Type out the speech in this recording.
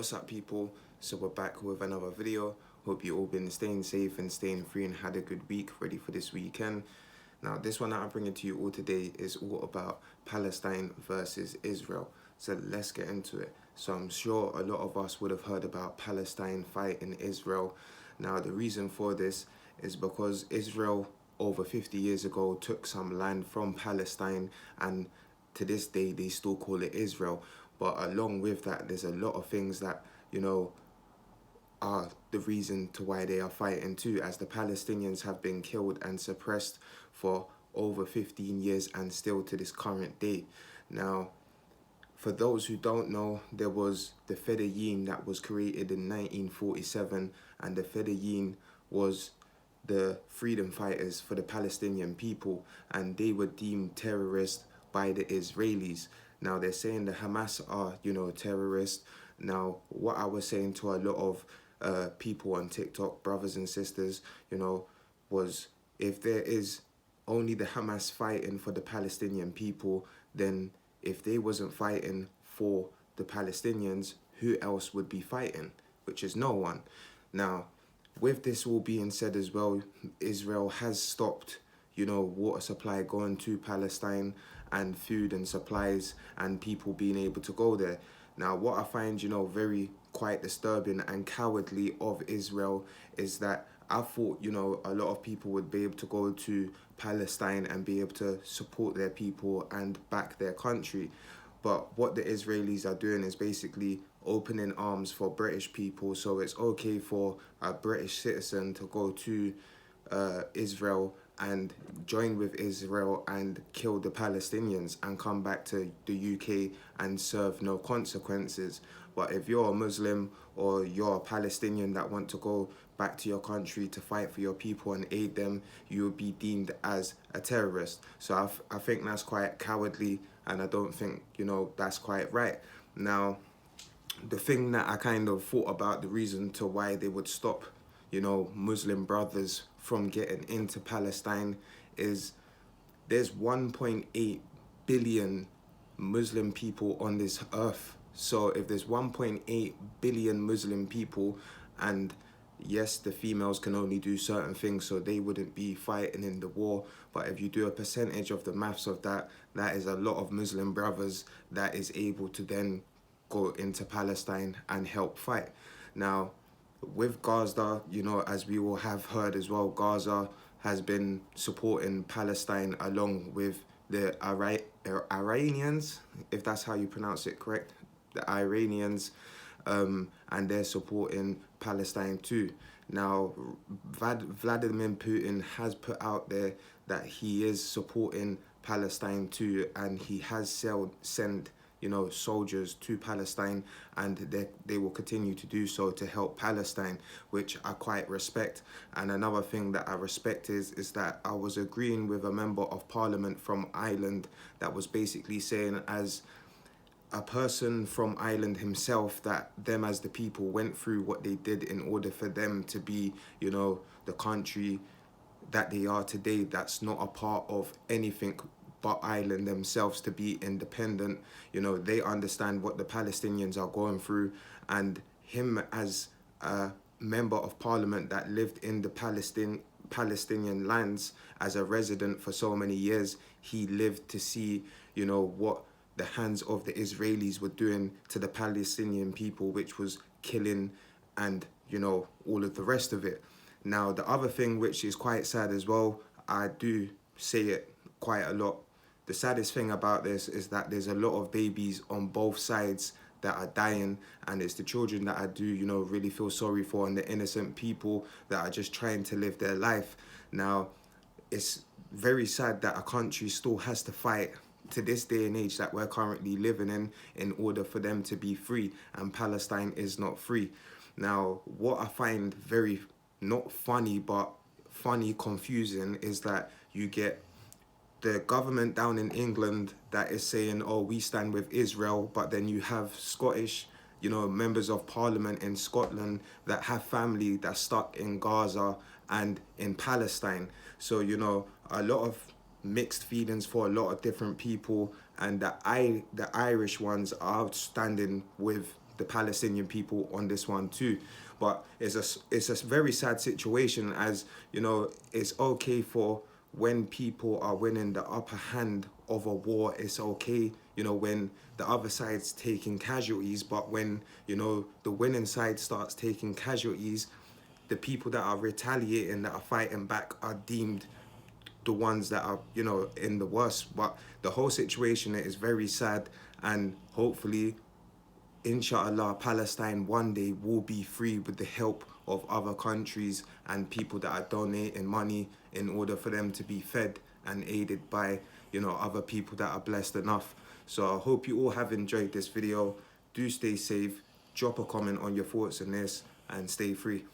What's up, people? So we're back with another video. Hope you all been staying safe and staying free and had a good week, ready for this weekend. Now, this one that I'm bringing to you all today is all about Palestine versus Israel. So let's get into it. So I'm sure a lot of us would have heard about Palestine fighting Israel. Now, the reason for this is because Israel over 50 years ago took some land from Palestine, and to this day they still call it Israel. But along with that, there's a lot of things that, are the reason to why they are fighting too, as the Palestinians have been killed and suppressed for over 15 years and still to this current day. Now, for those who don't know, there was the Fedayeen that was created in 1947, and the Fedayeen was the freedom fighters for the Palestinian people, and they were deemed terrorists by the Israelis. Now they're saying the Hamas are, terrorists. Now, what I was saying to a lot of people on TikTok, brothers and sisters, was if there is only the Hamas fighting for the Palestinian people, then if they wasn't fighting for the Palestinians, who else would be fighting? Which is no one. Now, with this all being said as well, Israel has stopped, water supply going to Palestine and food and supplies and people being able to go there. Now, what I find, very quite disturbing and cowardly of Israel is that I thought, a lot of people would be able to go to Palestine and be able to support their people and back their country. But what the Israelis are doing is basically opening arms for British people. So it's okay for a British citizen to go to Israel and join with Israel and kill the Palestinians and come back to the UK and serve no consequences. But if you're a Muslim or you're a Palestinian that want to go back to your country to fight for your people and aid them, you will be deemed as a terrorist. So I think that's quite cowardly, and I don't think, that's quite right. Now, the thing that I kind of thought about, the reason to why they would stop, Muslim brothers from getting into Palestine is there's 1.8 billion Muslim people on this earth. So if there's 1.8 billion Muslim people, and yes, the females can only do certain things, so they wouldn't be fighting in the war. But if you do a percentage of the maths of that, that is a lot of Muslim brothers that is able to then go into Palestine and help fight. Now, with Gaza, as we all have heard as well, Gaza has been supporting Palestine along with the Iranians, if that's how you pronounce it correct, the Iranians, and they're supporting Palestine too. Now, Vladimir Putin has put out there that he is supporting Palestine too, and he has sent soldiers to Palestine, and they will continue to do so to help Palestine, which I quite respect. And another thing that I respect is that I was agreeing with a member of parliament from Ireland that was basically saying, as a person from Ireland himself, that them as the people went through what they did in order for them to be, the country that they are today, that's not a part of anything but Ireland themselves to be independent. They understand what the Palestinians are going through, and him as a member of parliament that lived in the Palestinian lands as a resident for so many years, he lived to see, what the hands of the Israelis were doing to the Palestinian people, which was killing and, all of the rest of it. Now, the other thing which is quite sad as well, I do say it quite a lot, the saddest thing about this is that there's a lot of babies on both sides that are dying, and it's the children that I do, really feel sorry for, and the innocent people that are just trying to live their life. Now, it's very sad that a country still has to fight to this day and age that we're currently living in order for them to be free, and Palestine is not free. Now, what I find very, not funny, but funny, confusing, is that you get the government down in England that is saying, oh, we stand with Israel, but then you have Scottish, members of parliament in Scotland that have family that's stuck in Gaza and in Palestine. So, a lot of mixed feelings for a lot of different people, and the Irish ones are standing with the Palestinian people on this one too. But it's a very sad situation, as you know, it's okay for when people are winning the upper hand of a war. It's okay, you know, when the other side's taking casualties, but when, you know, the winning side starts taking casualties, the people that are retaliating, that are fighting back, are deemed the ones that are, you know, in the worst. But the whole situation is very sad, and hopefully, inshallah, Palestine one day will be free with the help of other countries and people that are donating money in order for them to be fed and aided by, you know, other people that are blessed enough. So I hope you all have enjoyed this video. Do stay safe, drop a comment on your thoughts on this, and stay free.